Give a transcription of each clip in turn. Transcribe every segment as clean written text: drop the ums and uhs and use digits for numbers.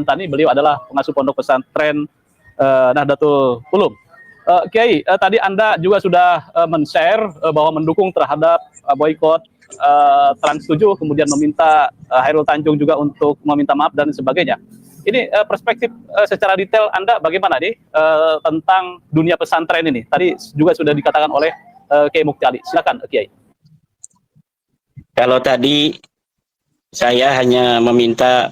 Tani, beliau adalah pengasuh pondok pesantren Nahdlatul Ulum. Kiai, tadi Anda juga sudah men-share bahwa mendukung terhadap boykot Trans 7, kemudian meminta Hairul Tanjung juga untuk meminta maaf dan sebagainya. Ini perspektif secara detail Anda bagaimana nih tentang dunia pesantren ini? Tadi juga sudah dikatakan oleh Kiai Mukti Ali. Silakan Kiai. Kalau tadi saya hanya minta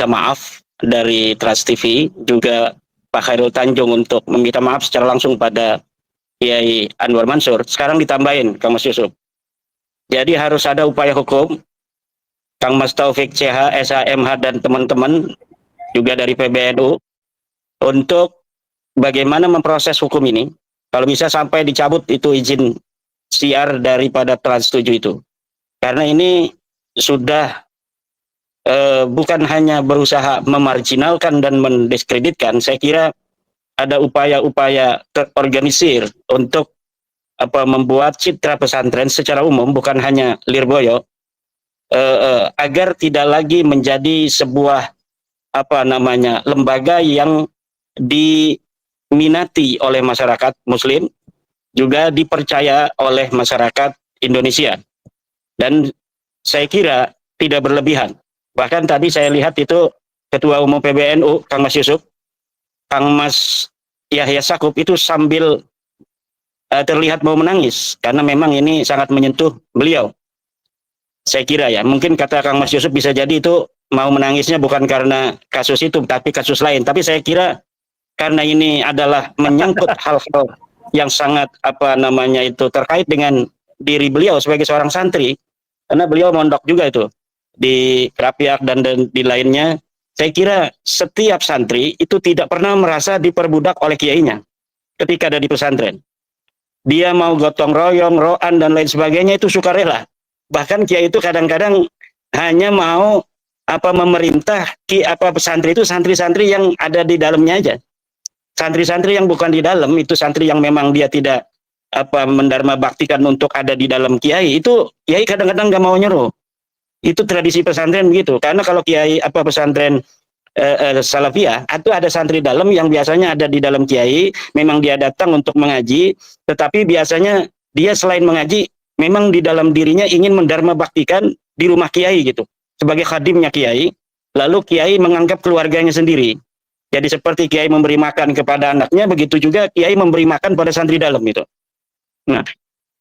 maaf dari Trans TV, juga Pak Hairul Tanjung untuk meminta maaf secara langsung pada Kiai Anwar Mansur. Sekarang ditambahin Kang Mas Yusuf. Jadi harus ada upaya hukum. Kang Mas Taufik CH, SHMH dan teman-teman juga dari PBNU untuk bagaimana memproses hukum ini. Kalau bisa sampai dicabut itu izin siar daripada Trans 7 itu. Karena ini sudah bukan hanya berusaha memarginalkan dan mendiskreditkan, saya kira ada upaya-upaya terorganisir untuk membuat citra pesantren secara umum, bukan hanya Lirboyo, agar tidak lagi menjadi sebuah lembaga yang diminati oleh masyarakat Muslim, juga dipercaya oleh masyarakat Indonesia. Dan saya kira tidak berlebihan. Bahkan tadi saya lihat itu Ketua Umum PBNU, Kang Mas Yusuf, Kang Mas Yahya Sakub itu sambil terlihat mau menangis, karena memang ini sangat menyentuh beliau. Saya kira ya, mungkin kata Kang Mas Yusuf bisa jadi itu mau menangisnya bukan karena kasus itu, tapi kasus lain. Tapi saya kira karena ini adalah menyangkut hal-hal yang sangat terkait dengan diri beliau sebagai seorang santri, karena beliau mondok juga itu di Krapiak dan di lainnya. Saya kira setiap santri itu tidak pernah merasa diperbudak oleh kiainya ketika ada di pesantren. Dia mau gotong royong, roan dan lain sebagainya itu sukarela. Bahkan kiai itu kadang-kadang hanya mau memerintah pesantren itu santri-santri yang ada di dalamnya aja. Santri-santri yang bukan di dalam itu santri yang memang dia tidak mendarma baktikan untuk ada di dalam kiai, itu kiai kadang-kadang nggak mau nyuruh. Itu tradisi pesantren begitu. Karena kalau kiai pesantren Salafiyah, itu ada santri dalam yang biasanya ada di dalam kiai, memang dia datang untuk mengaji, tetapi biasanya dia selain mengaji, memang di dalam dirinya ingin mendarma baktikan di rumah kiai gitu, sebagai khadimnya kiai. Lalu kiai menganggap keluarganya sendiri. Jadi seperti kiai memberi makan kepada anaknya, begitu juga kiai memberi makan pada santri dalam itu. Nah,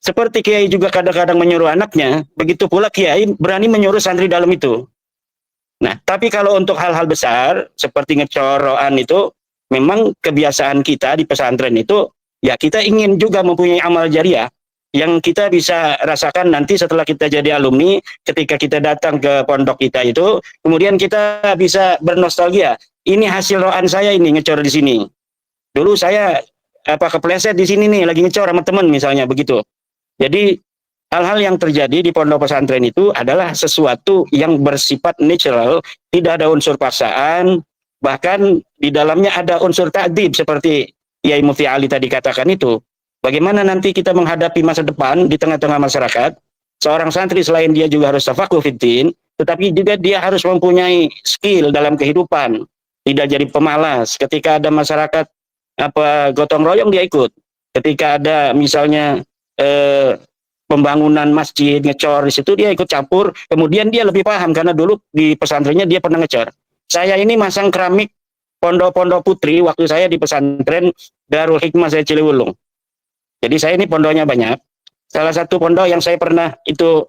seperti kiai juga kadang-kadang menyuruh anaknya, begitu pula kiai berani menyuruh santri dalam itu. Nah, tapi kalau untuk hal-hal besar seperti ngecoroan itu, memang kebiasaan kita di pesantren itu, ya kita ingin juga mempunyai amal jariah yang kita bisa rasakan nanti setelah kita jadi alumni, ketika kita datang ke pondok kita itu, kemudian kita bisa bernostalgia. Ini hasil roan saya ini ngecor di sini. Dulu saya kepleset di sini nih, lagi ngecor sama teman misalnya begitu. Jadi hal-hal yang terjadi di pondok pesantren itu adalah sesuatu yang bersifat natural, tidak ada unsur paksaan, bahkan di dalamnya ada unsur ta'dib seperti Yai Mufti Ali tadi katakan itu. Bagaimana nanti kita menghadapi masa depan di tengah-tengah masyarakat, seorang santri selain dia juga harus tafakuh fiddin, tetapi juga dia harus mempunyai skill dalam kehidupan, tidak jadi pemalas. Ketika ada masyarakat gotong royong dia ikut. Ketika ada misalnya pembangunan masjid, ngecor di situ dia ikut campur, kemudian dia lebih paham karena dulu di pesantrennya dia pernah ngecor. Saya ini masang keramik pondok-pondok putri waktu saya di pesantren Darul Hikmah saya Ciliwulung. Jadi saya ini pondoknya banyak. Salah satu pondok yang saya pernah itu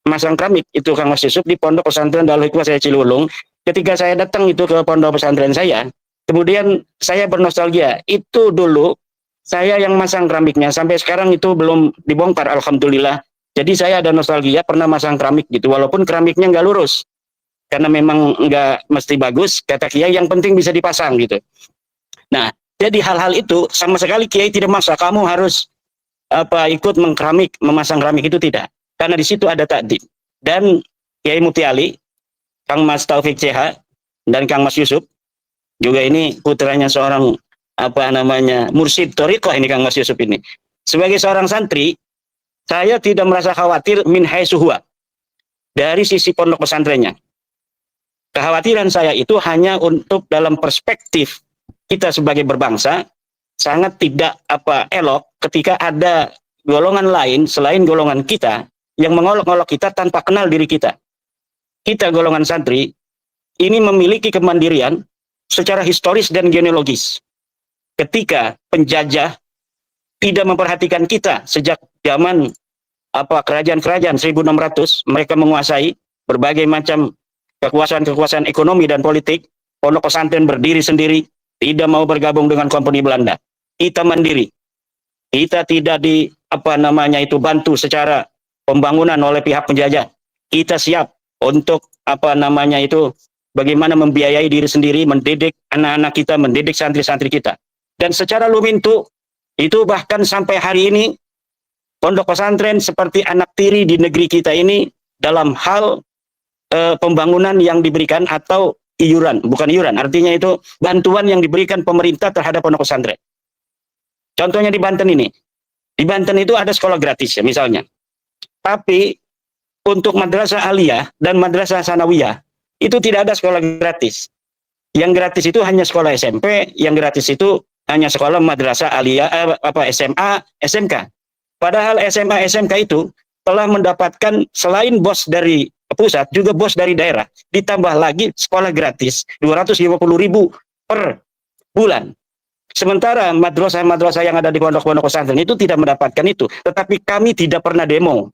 masang keramik itu Kang Mas Yusuf di pondok pesantren Darul Hikmah saya Ciliwulung. Ketika saya datang itu ke pondok pesantren saya, kemudian saya bernostalgia, itu dulu saya yang masang keramiknya, sampai sekarang itu belum dibongkar, alhamdulillah. Jadi saya ada nostalgia pernah masang keramik gitu, walaupun keramiknya nggak lurus, karena memang nggak mesti bagus, kata kiai yang penting bisa dipasang gitu. Nah, jadi hal-hal itu sama sekali kiai tidak maksa kamu harus ikut mengkeramik, memasang keramik, itu tidak. Karena di situ ada takdim. Dan Kiai Mufti Ali, Kang Mas Taufik CH, dan Kang Mas Yusuf, juga ini putranya seorang mursyid thariqah ini Kang Mas Yusuf ini. Sebagai seorang santri, saya tidak merasa khawatir min haitsu huwa, dari sisi pondok pesantrennya. Kekhawatiran saya itu hanya untuk dalam perspektif kita sebagai berbangsa, sangat tidak elok ketika ada golongan lain selain golongan kita yang mengolok-olok kita tanpa kenal diri kita. Kita golongan santri ini memiliki kemandirian secara historis dan genealogis. Ketika penjajah tidak memperhatikan kita sejak zaman kerajaan-kerajaan 1600, mereka menguasai berbagai macam kekuasaan-kekuasaan ekonomi dan politik. Pondok pesantren berdiri sendiri, tidak mau bergabung dengan kompeni Belanda. Kita mandiri. Kita tidak bantu secara pembangunan oleh pihak penjajah. Kita siap untuk bagaimana membiayai diri sendiri, mendidik anak-anak kita, mendidik santri-santri kita. Dan secara lumintu itu bahkan sampai hari ini pondok pesantren seperti anak tiri di negeri kita ini dalam hal pembangunan yang diberikan atau bukan iuran, artinya itu bantuan yang diberikan pemerintah terhadap pondok pesantren. Contohnya di Banten ini. Di Banten itu ada sekolah gratis ya misalnya. Tapi untuk madrasah aliyah dan madrasah sanawiyah itu tidak ada sekolah gratis. Yang gratis itu hanya sekolah SMP, yang gratis itu hanya sekolah madrasah aliyah SMA, SMK. Padahal SMA, SMK itu telah mendapatkan selain bos dari pusat juga bos dari daerah, ditambah lagi sekolah gratis 250.000 per bulan. Sementara madrasah-madrasah yang ada di pondok-pondok pesantren itu tidak mendapatkan itu, tetapi kami tidak pernah demo.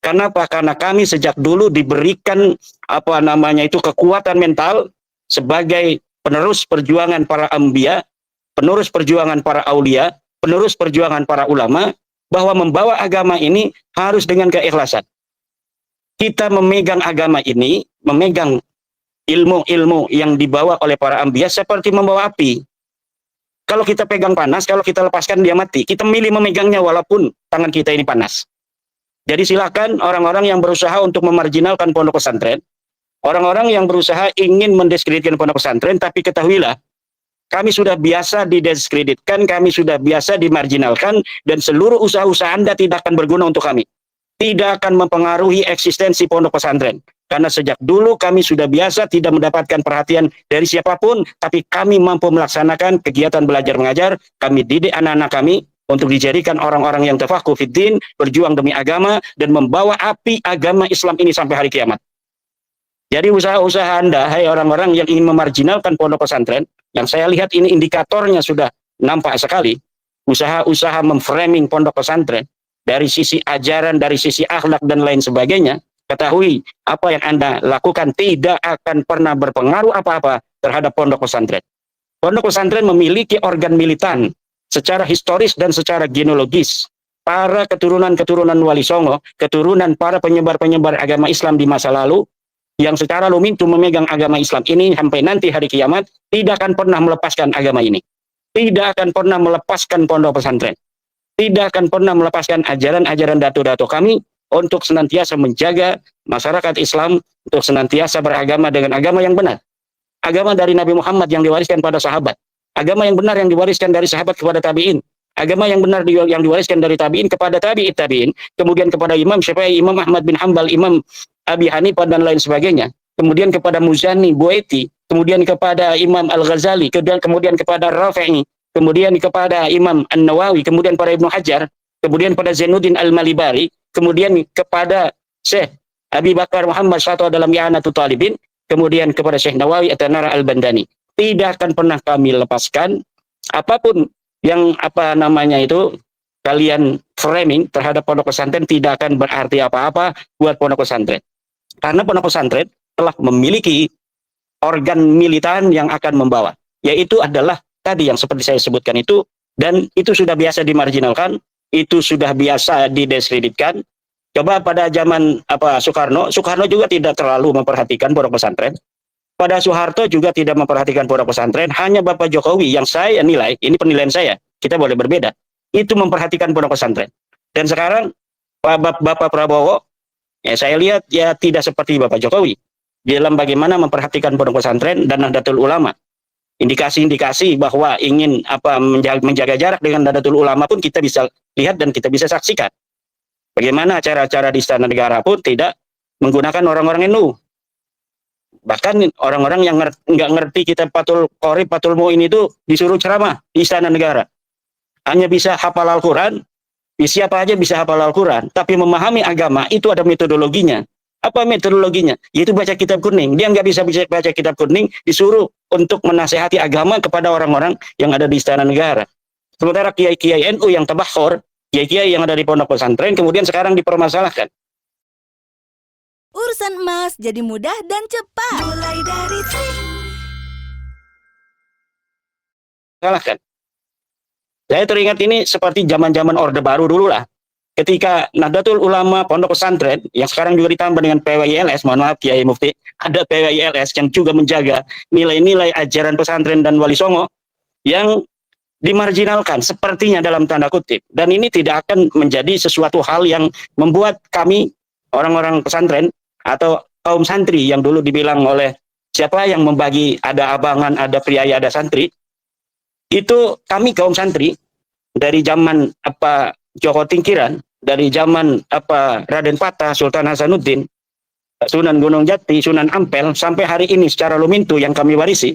Kenapa? Karena kami sejak dulu diberikan kekuatan mental sebagai penerus perjuangan para anbiya, penerus perjuangan para aulia, penerus perjuangan para ulama, bahwa membawa agama ini harus dengan keikhlasan. Kita memegang agama ini, memegang ilmu-ilmu yang dibawa oleh para anbiya seperti membawa api. Kalau kita pegang panas, kalau kita lepaskan dia mati. Kita milih memegangnya walaupun tangan kita ini panas. Jadi silakan orang-orang yang berusaha untuk memarginalkan pondok pesantren, orang-orang yang berusaha ingin mendiskreditkan pondok pesantren, tapi ketahuilah, kami sudah biasa didiskreditkan, kami sudah biasa dimarginalkan, dan seluruh usaha-usaha Anda tidak akan berguna untuk kami. Tidak akan mempengaruhi eksistensi pondok pesantren. Karena sejak dulu kami sudah biasa tidak mendapatkan perhatian dari siapapun, tapi kami mampu melaksanakan kegiatan belajar mengajar, kami didik anak-anak kami untuk dijadikan orang-orang yang tafaqquh fiddin, berjuang demi agama, dan membawa api agama Islam ini sampai hari kiamat. Jadi usaha-usaha Anda, hai orang-orang yang ingin memarginalkan pondok pesantren, yang saya lihat ini indikatornya sudah nampak sekali, usaha-usaha memframing pondok pesantren, dari sisi ajaran, dari sisi akhlak, dan lain sebagainya, ketahui apa yang Anda lakukan tidak akan pernah berpengaruh apa-apa terhadap pondok pesantren. Pondok pesantren memiliki organ militan secara historis dan secara genealogis. Para keturunan-keturunan Wali Songo, keturunan para penyebar-penyebar agama Islam di masa lalu, yang secara lumintu memegang agama Islam ini sampai nanti hari kiamat, tidak akan pernah melepaskan agama ini. Tidak akan pernah melepaskan pondok pesantren. Tidak akan pernah melepaskan ajaran-ajaran dato-dato kami untuk senantiasa menjaga masyarakat Islam, untuk senantiasa beragama dengan agama yang benar. Agama dari Nabi Muhammad yang diwariskan pada sahabat. Agama yang benar yang diwariskan dari sahabat kepada tabi'in. Agama yang benar yang diwariskan dari tabi'in kepada tabi'it tabi'in. Kemudian kepada Imam Syafi'i, Imam Ahmad bin Hanbal, Imam Abi Hanifah, dan lain sebagainya. Kemudian kepada Muzani, Buaiti. Kemudian kepada Imam Al-Ghazali. Kemudian kepada Rafi'i. Kemudian kepada Imam An-Nawawi. Kemudian pada Ibnu Hajar. Kemudian pada Zainuddin Al-Malibari. Kemudian kepada Syekh Abi Bakar Muhammad Syatwa dalam I'anatul Talibin, kemudian kepada Syekh Nawawi At-Tanara Al-Bandani. Tidak akan pernah kami lepaskan apapun yang kalian framing terhadap pondok pesantren tidak akan berarti apa-apa buat pondok pesantren. Karena pondok pesantren telah memiliki organ militan yang akan membawa, yaitu adalah tadi yang seperti saya sebutkan itu, dan itu sudah biasa dimarginalkan, itu sudah biasa didiskreditkan. Coba pada zaman Soekarno juga tidak terlalu memperhatikan pondok pesantren. Pada Soeharto juga tidak memperhatikan pondok pesantren. Hanya Bapak Jokowi yang saya nilai, ini penilaian saya, kita boleh berbeda, itu memperhatikan pondok pesantren. Dan sekarang Bapak Prabowo, ya saya lihat ya tidak seperti Bapak Jokowi dalam bagaimana memperhatikan pondok pesantren dan Nahdlatul Ulama. Indikasi-indikasi bahwa ingin menjaga jarak dengan Nahdlatul Ulama pun kita bisa lihat dan kita bisa saksikan. Bagaimana acara-acara di Istana Negara pun tidak menggunakan orang-orang NU. Bahkan orang-orang yang nggak ngerti kitab Fathul Qorib, Fathul Mu'in itu disuruh ceramah di Istana Negara. Hanya bisa hafal Al-Quran, siapa aja bisa hafal Al-Quran, tapi memahami agama itu ada metodologinya. Apa metodologinya? Yaitu baca kitab kuning. Dia nggak bisa baca kitab kuning, disuruh untuk menasehati agama kepada orang-orang yang ada di Istana Negara. Sementara kiai-kiai NU yang tabakhur, kiai-kiai yang ada di pondok pesantren, kemudian sekarang dipermasalahkan. Urusan emas jadi mudah dan cepat. Mulai dari Salahkan. Saya teringat ini seperti zaman-zaman Orde Baru dulu lah. Ketika Nahdlatul Ulama Pondok Pesantren, yang sekarang juga ditambah dengan PWILS, mohon maaf Kiai Mufti, ada PWILS yang juga menjaga nilai-nilai ajaran pesantren dan Wali Songo, yang dimarginalkan sepertinya dalam tanda kutip. Dan ini tidak akan menjadi sesuatu hal yang membuat kami, orang-orang pesantren, atau kaum santri yang dulu dibilang oleh siapa yang membagi, ada abangan, ada priaya, ada santri, itu kami kaum santri dari zaman Joko Tingkiran, dari zaman Raden Patah, Sultan Hasanuddin, Sunan Gunung Jati, Sunan Ampel, sampai hari ini secara lumintu yang kami warisi,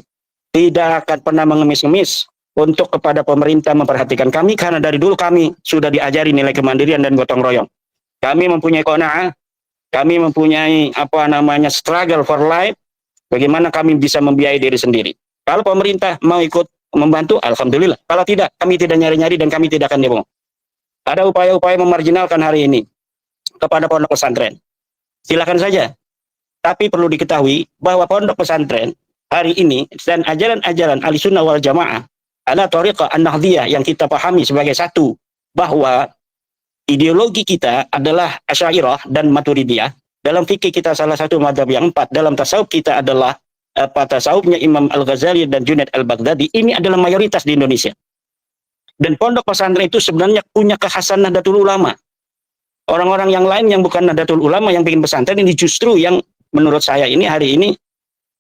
tidak akan pernah mengemis-ngemis untuk kepada pemerintah memperhatikan kami, karena dari dulu kami sudah diajari nilai kemandirian dan gotong royong. Kami mempunyai qanaah, kami mempunyai struggle for life, bagaimana kami bisa membiayai diri sendiri. Kalau pemerintah mau ikut membantu, alhamdulillah. Kalau tidak, kami tidak nyari-nyari dan kami tidak akan demo. Ada upaya-upaya memarginalkan hari ini kepada pondok pesantren. Silakan saja. Tapi perlu diketahui bahwa pondok pesantren hari ini dan ajaran-ajaran Ahlussunnah wal Jamaah adalah thariqah an-nahdhiyah yang kita pahami sebagai satu, bahwa ideologi kita adalah Asy'ariyah dan Maturidiyah. Dalam fikih kita salah satu mazhab yang 4, dalam tasawuf kita adalah tasawufnya Imam Al-Ghazali dan Junaid Al-Baghdadi. Ini adalah mayoritas di Indonesia. Dan pondok pesantren itu sebenarnya punya kekhasan Nahdlatul Ulama. Orang-orang yang lain yang bukan Nahdlatul Ulama yang bikin pesantren ini justru yang menurut saya ini hari ini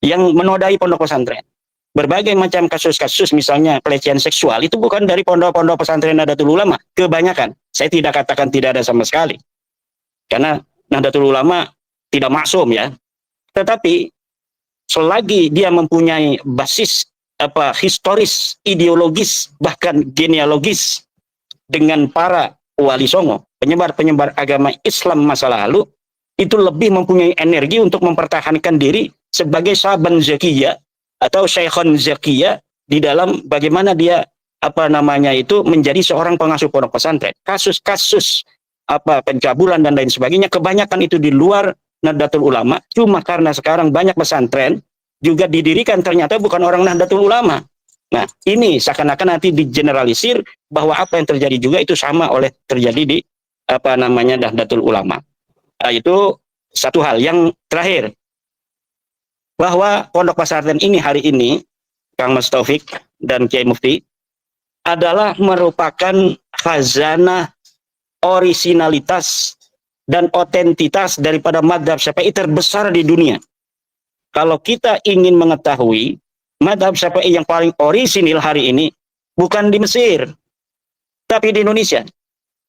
yang menodai pondok pesantren. Berbagai macam kasus-kasus, misalnya pelecehan seksual, itu bukan dari pondok-pondok pesantren Nahdlatul Ulama. Kebanyakan. Saya tidak katakan tidak ada sama sekali. Karena Nahdlatul Ulama tidak maksum ya. Tetapi selagi dia mempunyai basis historis, ideologis, bahkan genealogis dengan para wali songo, penyebar-penyebar agama Islam masa lalu, itu lebih mempunyai energi untuk mempertahankan diri sebagai sahaban zakiyah atau syekhon zakiyah di dalam bagaimana dia menjadi seorang pengasuh pondok pesantren. Kasus-kasus pencabulan dan lain sebagainya kebanyakan itu di luar Nahdlatul Ulama. Cuma karena sekarang banyak pesantren juga didirikan ternyata bukan orang Nahdlatul Ulama. Nah, ini seakan-akan nanti digeneralisir bahwa apa yang terjadi juga itu sama oleh terjadi di Nahdlatul Ulama. Nah, itu satu hal. Yang terakhir, bahwa pondok pesantren ini hari ini, Kang Mas Taufik dan Kiai Mufti, adalah merupakan khazanah orisinalitas dan otentitas daripada mazhab Syafi'i terbesar di dunia. Kalau kita ingin mengetahui mazhab Syafi'i yang paling orisinil hari ini, bukan di Mesir, tapi di Indonesia.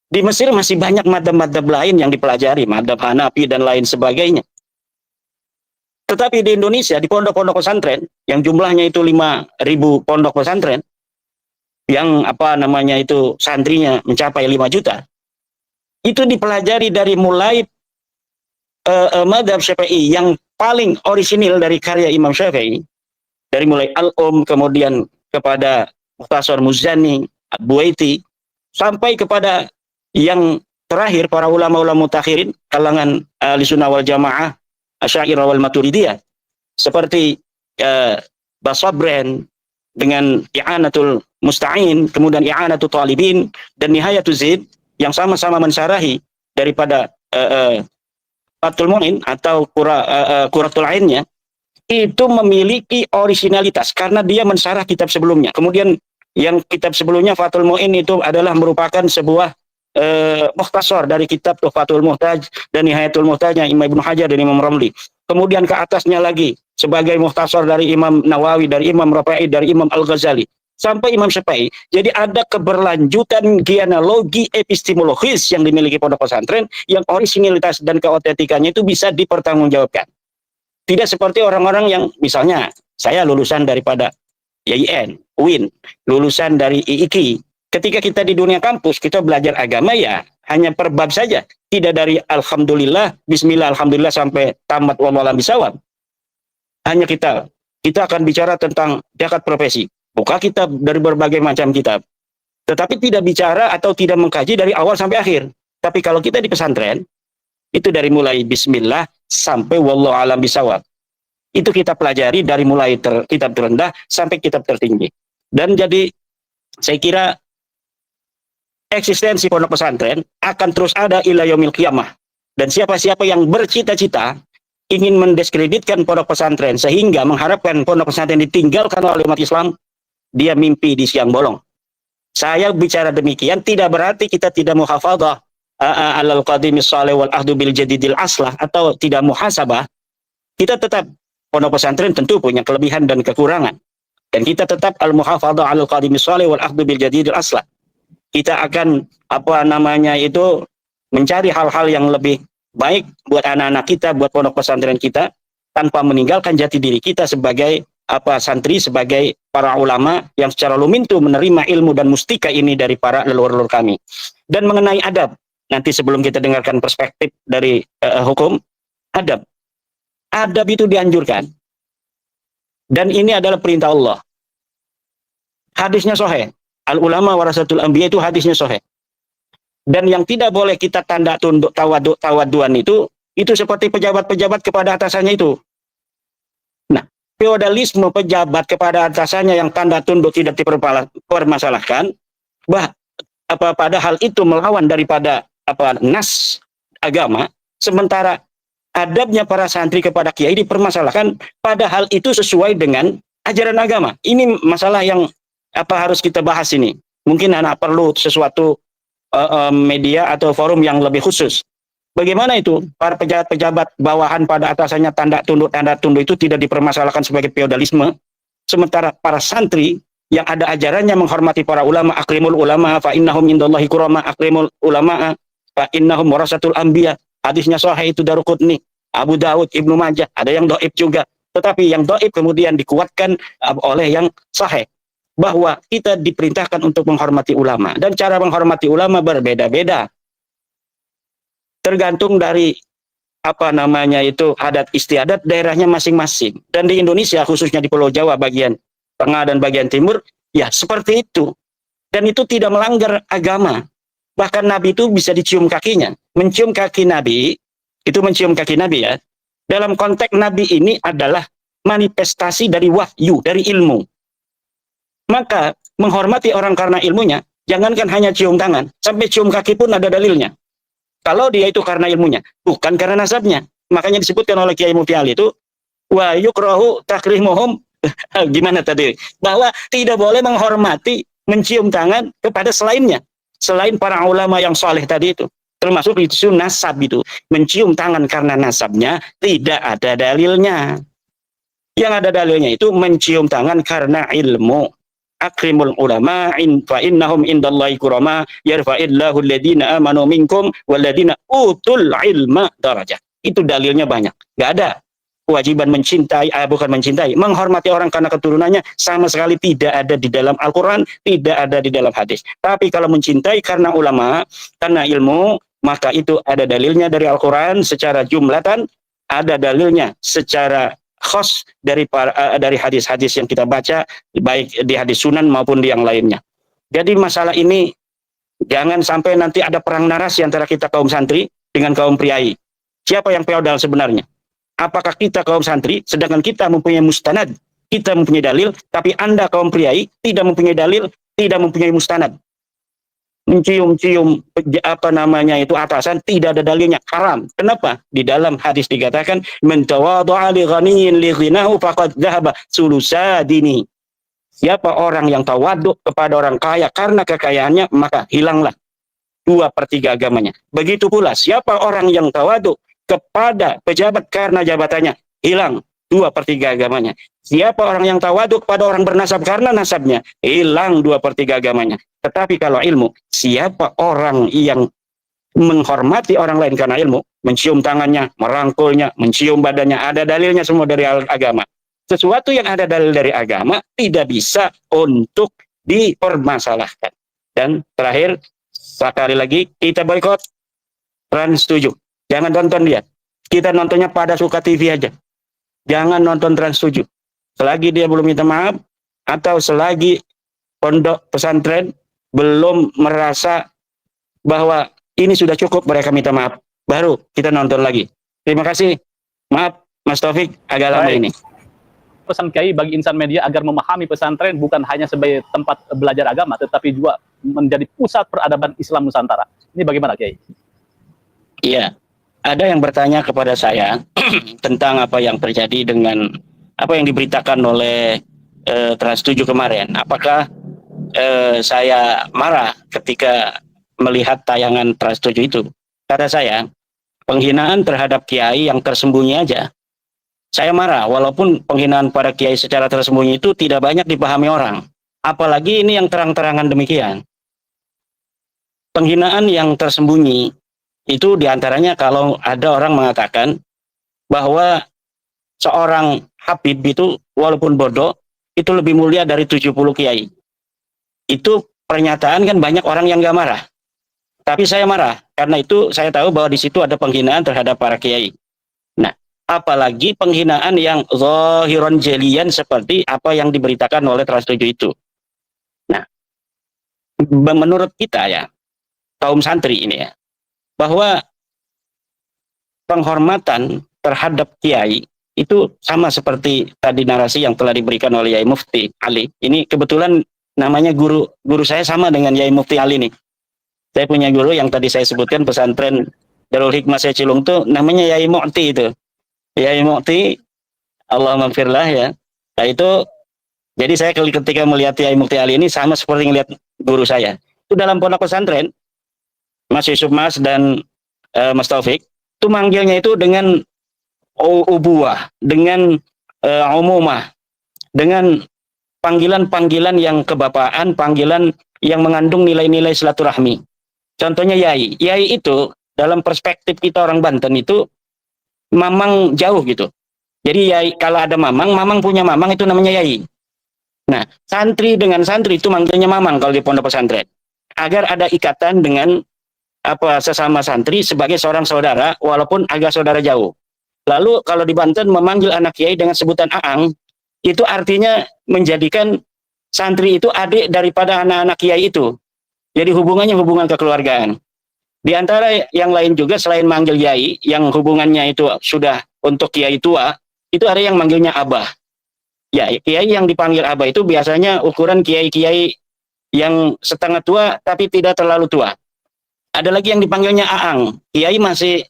Di Mesir masih banyak mazhab-mazhab lain yang dipelajari, mazhab Hanafi dan lain sebagainya. Tetapi di Indonesia, di pondok-pondok pesantren, yang jumlahnya itu 5.000 pondok pesantren, yang santrinya mencapai 5 juta, itu dipelajari dari mulai mazhab Syafi'i yang paling orisinil dari karya Imam Syafi'i, dari mulai kemudian kepada Mukhtasar Muzani, Buaiti, sampai kepada yang terakhir para ulama-ulama mutakhirin kalangan Ahlussunnah wal Jamaah, Asy'ariyah wal Maturidiyah, seperti Basabren dengan I'anatul Musta'in, kemudian I'anatul Talibin dan Nihayatul Zaid, yang sama-sama mensyarahi daripada Fathul Mu'in atau Qurratul Ainnya, itu memiliki originalitas karena dia mensyarah kitab sebelumnya. Kemudian yang kitab sebelumnya Fathul Mu'in itu adalah merupakan sebuah mukhtasar dari kitab Tuhfatul Muhtaj dan Nihayatul Muhtajnya Imam Ibnu Hajar dan Imam Ramli. Kemudian ke atasnya lagi sebagai mukhtasar dari Imam Nawawi, dari Imam Rafi'i, dari Imam Al-Ghazali, sampai Imam Syafi'i. Jadi ada keberlanjutan genealogi epistemologis yang dimiliki pondok pesantren yang orisinalitas dan keotentikannya itu bisa dipertanggungjawabkan. Tidak seperti orang-orang yang misalnya saya lulusan daripada YIN, UIN, lulusan dari IIKI. Ketika kita di dunia kampus, kita belajar agama ya hanya per bab saja. Tidak dari alhamdulillah, bismillah, alhamdulillah sampai tamat wallahu a'lam bishawab. Hanya kita akan bicara tentang jakat profesi. Buka kitab dari berbagai macam kitab. Tetapi tidak bicara atau tidak mengkaji dari awal sampai akhir. Tapi kalau kita di pesantren, itu dari mulai bismillah sampai wallahu a'lam bishawab. Itu kita pelajari dari mulai kitab terendah sampai kitab tertinggi. Dan jadi saya kira eksistensi pondok pesantren akan terus ada ila yaumil qiyamah. Dan siapa-siapa yang bercita-cita ingin mendiskreditkan pondok pesantren sehingga mengharapkan pondok pesantren ditinggalkan oleh umat Islam, dia mimpi di siang bolong. Saya bicara demikian tidak berarti kita tidak muhafadzah alal qadimis salih wal ahdu bil jadidil aslah atau tidak muhasabah. Kita tetap pondok pesantren tentu punya kelebihan dan kekurangan. Dan kita tetap al muhafadzah alal qadimis salih wal ahdu bil jadidil aslah. Kita akan mencari hal-hal yang lebih baik buat anak-anak kita, buat pondok pesantren kita, tanpa meninggalkan jati diri kita sebagai santri, sebagai para ulama yang secara lumintu menerima ilmu dan mustika ini dari para leluhur-leluhur kami. Dan mengenai adab, nanti sebelum kita dengarkan perspektif dari hukum, adab itu dianjurkan. Dan ini adalah perintah Allah. Hadisnya sahih. Al ulama warasatul anbiya itu hadisnya sahih. Dan yang tidak boleh kita tanda tunduk tawaduan itu seperti pejabat-pejabat kepada atasannya itu. Nah, feodalisme pejabat kepada atasannya yang tanda tunduk tidak dipermasalahkan, padahal itu melawan daripada nas agama, sementara adabnya para santri kepada kiai dipermasalahkan, padahal itu sesuai dengan ajaran agama. Ini masalah yang harus kita bahas ini. Mungkin anak perlu sesuatu media atau forum yang lebih khusus. Bagaimana itu para pejabat-pejabat bawahan pada atasannya tanda tunduk itu tidak dipermasalahkan sebagai feodalisme, sementara para santri yang ada ajarannya menghormati para ulama, akrimul ulama fa innahum indallahi kurama, akrimul ulama fa innahum warasatul anbiya. Hadisnya sahih, itu Daruqutni, Abu Daud, Ibnu Majah, ada yang dhaif juga. Tetapi yang dhaif kemudian dikuatkan oleh yang sahih, bahwa kita diperintahkan untuk menghormati ulama, dan cara menghormati ulama berbeda-beda. Tergantung dari adat istiadat daerahnya masing-masing. Dan di Indonesia khususnya di Pulau Jawa bagian tengah dan bagian timur, ya seperti itu. Dan itu tidak melanggar agama. Bahkan Nabi itu bisa dicium kakinya. Mencium kaki Nabi, itu mencium kaki Nabi ya. Dalam konteks Nabi ini adalah manifestasi dari wahyu, dari ilmu. Maka menghormati orang karena ilmunya, jangankan hanya cium tangan, sampai cium kaki pun ada dalilnya. Kalau dia itu karena ilmunya, bukan karena nasabnya. Makanya disebutkan oleh Kiai Mufti Ali itu, wa yukrahu takrimuhum, gimana tadi? Bahwa tidak boleh menghormati, mencium tangan kepada selainnya. Selain para ulama yang soleh tadi itu. Termasuk itu nasab itu. Mencium tangan karena nasabnya, tidak ada dalilnya. Yang ada dalilnya itu mencium tangan karena ilmu. Akrimul ulama fa innahum indallahi kurama yarfa'illahu alladhina amanu minkum walladhina utul ilma darajat. Itu dalilnya banyak. Enggak ada kewajiban menghormati orang karena keturunannya, sama sekali tidak ada di dalam Al-Qur'an, tidak ada di dalam hadis. Tapi kalau mencintai karena ulama, karena ilmu, maka itu ada dalilnya dari Al-Qur'an secara jumlatan, ada dalilnya secara khos dari hadis-hadis yang kita baca, baik di hadis sunan maupun di yang lainnya. Jadi masalah ini jangan sampai nanti ada perang narasi antara kita kaum santri dengan kaum priai. Siapa yang feodal sebenarnya? Apakah kita kaum santri, sedangkan kita mempunyai mustanad, kita mempunyai dalil, tapi Anda kaum priai tidak mempunyai dalil, tidak mempunyai mustanad. Mencium-cium atasan tidak ada dalilnya, haram. Kenapa? Di dalam hadis dikatakan man tawadha'a li ghaniyyin li ghinahu faqad dhahaba sulusa dini. Siapa orang yang tawaduk kepada orang kaya karena kekayaannya, maka hilanglah 2/3 agamanya. Begitu pula siapa orang yang tawaduk kepada pejabat karena jabatannya, hilang 2/3 agamanya. Siapa orang yang tawaduk pada orang bernasab karena nasabnya, hilang 2/3 agamanya. Tetapi kalau ilmu, siapa orang yang menghormati orang lain karena ilmu, mencium tangannya, merangkulnya, mencium badannya, ada dalilnya semua dari agama. Sesuatu yang ada dalil dari agama tidak bisa untuk dipermasalahkan. Dan terakhir, sekali lagi, kita boikot Trans 7. Jangan nonton dia. Kita nontonnya pada Suka TV aja. Jangan nonton Trans 7. Selagi dia belum minta maaf, atau selagi pondok pesantren belum merasa bahwa ini sudah cukup mereka minta maaf, baru kita nonton lagi. Terima kasih. Maaf, Mas Taufik, agak lama ini. Pesan Kiai bagi insan media agar memahami pesantren bukan hanya sebagai tempat belajar agama, tetapi juga menjadi pusat peradaban Islam Nusantara. Ini bagaimana, Kiai? Iya, ada yang bertanya kepada saya tentang apa yang terjadi dengan apa yang diberitakan oleh Trans 7 kemarin. Apakah saya marah ketika melihat tayangan Trans 7 itu? Kata saya, penghinaan terhadap kiai yang tersembunyi aja, saya marah, walaupun penghinaan pada kiai secara tersembunyi itu tidak banyak dipahami orang. Apalagi ini yang terang-terangan demikian. Penghinaan yang tersembunyi itu diantaranya kalau ada orang mengatakan bahwa seorang Habib itu walaupun bodoh, itu lebih mulia dari 70 kiai. Itu pernyataan kan banyak orang yang gak marah. Tapi saya marah, karena itu saya tahu bahwa di situ ada penghinaan terhadap para kiai. Nah, apalagi penghinaan yang zahiron jelian seperti apa yang diberitakan oleh Trans 7 itu. Nah, menurut kita ya, kaum santri ini ya, bahwa penghormatan terhadap kiai itu sama seperti tadi narasi yang telah diberikan oleh Yai Mufti Ali. Ini kebetulan namanya guru saya sama dengan Yai Mufti Ali nih. Saya punya guru yang tadi saya sebutkan pesantren Darul Hikmah Secilung tuh namanya Yai Mu'ti itu. Yai Mu'ti, Allah maghfirlah ya. Nah itu, jadi saya ketika melihat Yai Mufti Ali ini sama seperti melihat guru saya. Itu dalam pondok pesantren, Mas Yusuf Mas dan Mas Taufik, itu manggilnya itu dengan ubuah, dengan umumah, dengan panggilan-panggilan yang kebapaan, panggilan yang mengandung nilai-nilai silaturahmi. Contohnya Yai. Yai itu dalam perspektif kita orang Banten itu mamang jauh gitu. Jadi Yai, kalau ada mamang punya mamang itu namanya Yai. Nah, santri dengan santri itu manggilnya mamang kalau di pondok pesantren. Agar ada ikatan dengan sesama santri sebagai seorang saudara walaupun agak saudara jauh. Lalu kalau di Banten memanggil anak kiai dengan sebutan aang, itu artinya menjadikan santri itu adik daripada anak-anak kiai itu. Jadi hubungannya hubungan kekeluargaan. Di antara yang lain juga selain manggil yai, yang hubungannya itu sudah untuk kiai tua, itu ada yang manggilnya abah. Ya, kiai yang dipanggil abah itu biasanya ukuran kiai-kiai yang setengah tua tapi tidak terlalu tua. Ada lagi yang dipanggilnya aang. Kiai masih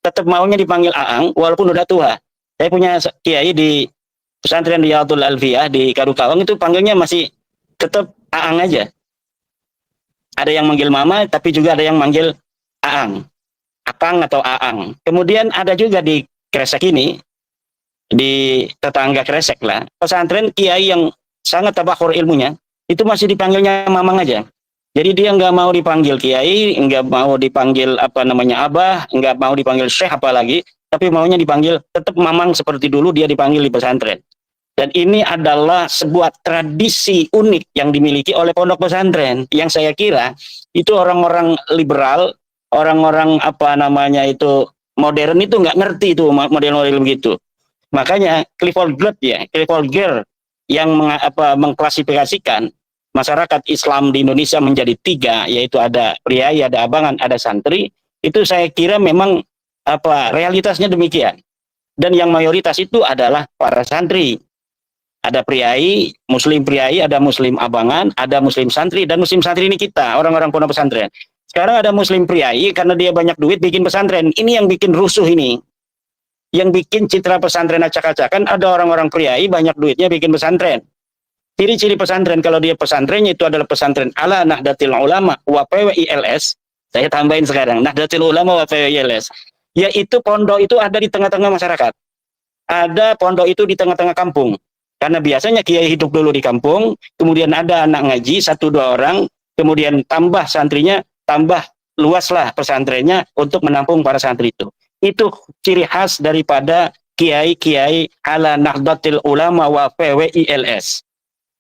tetap maunya dipanggil aang walaupun udah tua. Saya punya kiai di pesantren Riyadul Alfiyah di Kadukawang itu panggilnya masih tetap aang aja. Ada yang manggil mama, tapi juga ada yang manggil aang, akang atau aang. Kemudian ada juga di Kresek ini, di tetangga Kresek lah, pesantren kiai yang sangat tabakhur ilmunya, itu masih dipanggilnya mamang aja. Jadi dia nggak mau dipanggil kiai, nggak mau dipanggil abah, nggak mau dipanggil syekh apalagi, tapi maunya dipanggil tetap mamang seperti dulu dia dipanggil di pesantren. Dan ini adalah sebuah tradisi unik yang dimiliki oleh pondok pesantren yang saya kira itu orang-orang liberal, orang-orang itu modern itu nggak ngerti itu model-model begitu. Makanya Clifford Geertz yang mengklasifikasikan masyarakat Islam di Indonesia menjadi 3, yaitu ada priai, ada abangan, ada santri. Itu saya kira memang realitasnya demikian. Dan yang mayoritas itu adalah para santri. Ada priai, ada muslim abangan, ada muslim santri, dan muslim santri ini kita, orang-orang pondok pesantren. Sekarang ada muslim priai, karena dia banyak duit bikin pesantren. Ini yang bikin rusuh ini. Yang bikin citra pesantren acak-acakan, ada orang-orang priai, banyak duitnya bikin pesantren. Ciri-ciri pesantren, kalau dia pesantrennya itu adalah pesantren ala Nahdlatul Ulama wa PWILS. Saya tambahin sekarang, Nahdlatul Ulama wa PWILS. Yaitu pondok itu ada di tengah-tengah masyarakat. Ada pondok itu di tengah-tengah kampung. Karena biasanya kiai hidup dulu di kampung, kemudian ada anak ngaji 1-2 orang, kemudian tambah santrinya, tambah luaslah pesantrennya untuk menampung para santri itu. Itu ciri khas daripada kiai-kiai ala Nahdlatul Ulama wa PWILS.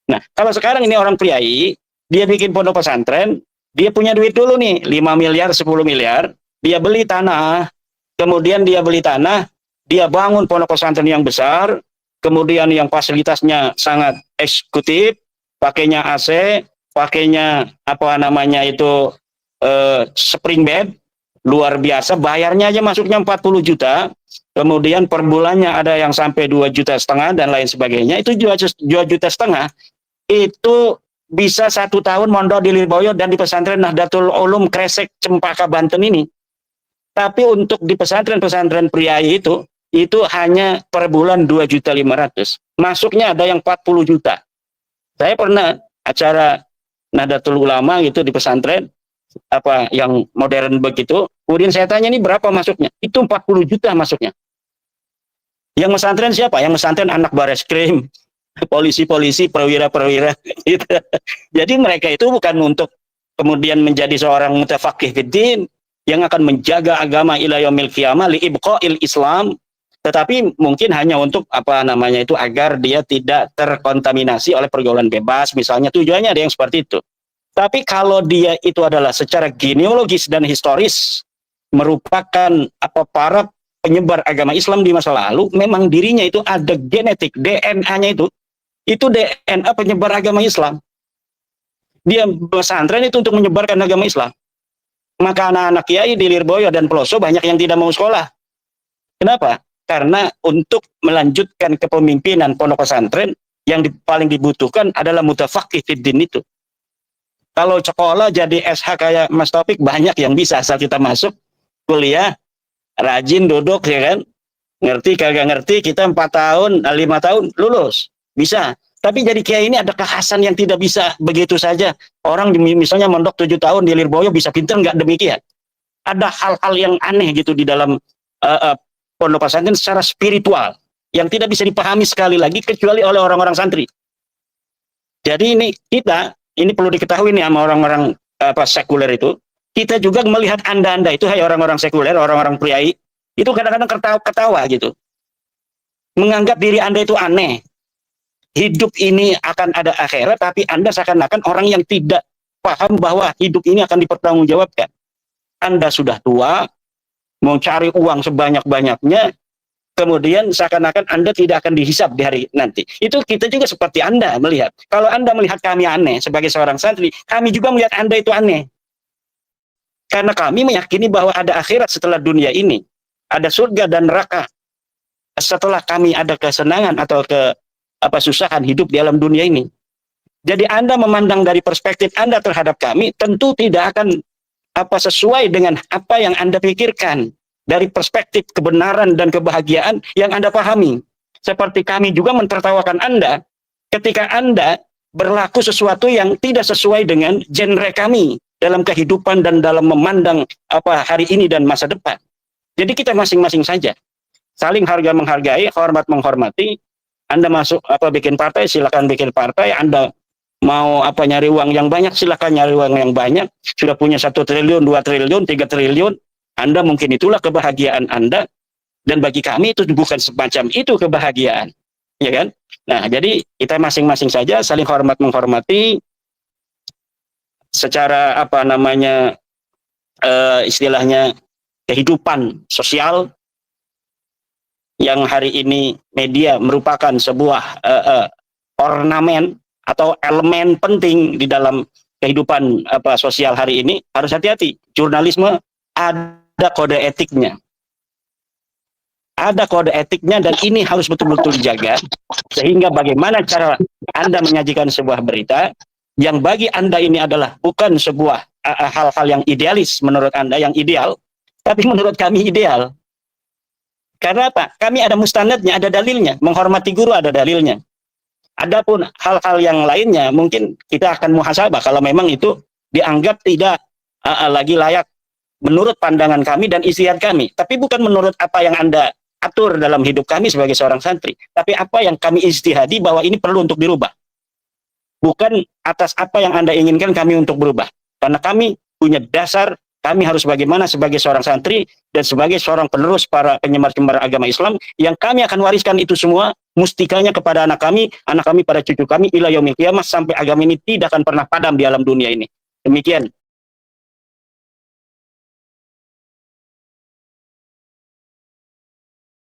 Nah, kalau sekarang ini orang priai, dia bikin pondok pesantren, dia punya duit dulu nih, 5 miliar, 10 miliar, dia beli tanah, kemudian dia beli tanah, dia bangun pondok pesantren yang besar, kemudian yang fasilitasnya sangat eksekutif, pakainya AC, pakainya apa namanya itu spring bed, luar biasa, bayarnya aja masuknya 40 juta, kemudian per bulannya ada yang sampai 2,5 juta dan lain sebagainya, itu 2,5 juta, itu bisa 1 tahun mondok di Lirboyo dan di pesantren Nahdlatul Ulum Kresek Cempaka Banten ini. Tapi untuk di pesantren-pesantren priai itu hanya per bulan 2,5 juta. Masuknya ada yang 40 juta. Saya pernah acara Nahdlatul Ulama gitu di pesantren apa yang modern begitu. Kemudian saya tanya ini berapa masuknya? Itu 40 juta masuknya. Yang pesantren siapa? Yang pesantren anak Bareskrim, polisi-polisi, perwira-perwira gitu. Jadi mereka itu bukan untuk kemudian menjadi seorang mutafaqih fiddin yang akan menjaga agama ila yaumil qiyamah li ibqa'il Islam, tetapi mungkin hanya untuk apa namanya itu agar dia tidak terkontaminasi oleh pergaulan bebas misalnya, tujuannya ada yang seperti itu. Tapi kalau dia itu adalah secara genealogis dan historis merupakan apa para penyebar agama Islam di masa lalu, memang dirinya itu ada genetik DNA-nya itu DNA penyebar agama Islam. Dia pesantren itu untuk menyebarkan agama Islam. Maka anak-anak kiai di Lirboyo dan Peloso banyak yang tidak mau sekolah. Kenapa? Karena untuk melanjutkan kepemimpinan pondok pesantren yang paling dibutuhkan adalah mutafaqih fiddin itu. Kalau sekolah jadi SH kayak Mas Taufik banyak yang bisa asal kita masuk kuliah, rajin duduk ya kan, ngerti kagak ngerti kita 4 tahun, 5 tahun lulus bisa. Tapi jadi kiai ini ada kekhasan yang tidak bisa begitu saja. Orang misalnya mondok 7 tahun di Lirboyo bisa pintar, nggak demikian. Ada hal-hal yang aneh gitu di dalam pondok pesantren secara spiritual yang tidak bisa dipahami sekali lagi kecuali oleh orang-orang santri. Jadi ini perlu diketahui nih sama orang-orang sekuler itu. Kita juga melihat Anda itu, hai orang-orang sekuler, orang-orang priai, itu kadang-kadang ketawa gitu. Menganggap diri Anda itu aneh. Hidup ini akan ada akhirat, tapi Anda seakan-akan orang yang tidak paham bahwa hidup ini akan dipertanggungjawabkan. Anda sudah tua, mau cari uang sebanyak-banyaknya, kemudian seakan-akan Anda tidak akan dihisab di hari nanti. Itu kita juga seperti Anda melihat. Kalau Anda melihat kami aneh sebagai seorang santri, kami juga melihat Anda itu aneh. Karena kami meyakini bahwa ada akhirat setelah dunia ini. Ada surga dan neraka. Setelah kami ada kesenangan atau susahan hidup di alam dunia ini. Jadi Anda memandang dari perspektif Anda terhadap kami tentu tidak akan sesuai dengan apa yang Anda pikirkan dari perspektif kebenaran dan kebahagiaan yang Anda pahami. Seperti kami juga mentertawakan Anda ketika Anda berlaku sesuatu yang tidak sesuai dengan genre kami dalam kehidupan dan dalam memandang hari ini dan masa depan. Jadi kita masing-masing saja saling harga menghargai, hormat menghormati. Anda masuk bikin partai, silakan bikin partai. Anda mau nyari uang yang banyak, silakan nyari uang yang banyak. Sudah punya 1 triliun, 2 triliun, 3 triliun, Anda mungkin itulah kebahagiaan Anda. Dan bagi kami itu bukan semacam itu kebahagiaan, ya kan? Nah, jadi kita masing-masing saja saling hormat menghormati secara istilahnya kehidupan sosial yang hari ini media merupakan sebuah ornamen atau elemen penting di dalam kehidupan sosial hari ini. Harus hati-hati. Jurnalisme ada kode etiknya. Ada kode etiknya dan ini harus betul-betul dijaga sehingga bagaimana cara Anda menyajikan sebuah berita yang bagi Anda ini adalah bukan sebuah hal-hal yang idealis menurut Anda, yang ideal, tapi menurut kami ideal. Karena apa? Kami ada mustandardnya, ada dalilnya. Menghormati guru ada dalilnya. Adapun hal-hal yang lainnya mungkin kita akan muhasabah kalau memang itu dianggap tidak lagi layak menurut pandangan kami dan ijtihad kami. Tapi bukan menurut apa yang Anda atur dalam hidup kami sebagai seorang santri. Tapi apa yang kami ijtihadi bahwa ini perlu untuk dirubah. Bukan atas apa yang Anda inginkan kami untuk berubah. Karena kami punya dasar, kami harus bagaimana sebagai seorang santri dan sebagai seorang penerus para penyembar-penyembar agama Islam yang kami akan wariskan itu semua mustikanya kepada anak kami pada cucu kami ila yaumil qiyamah sampai agama ini tidak akan pernah padam di alam dunia ini. Demikian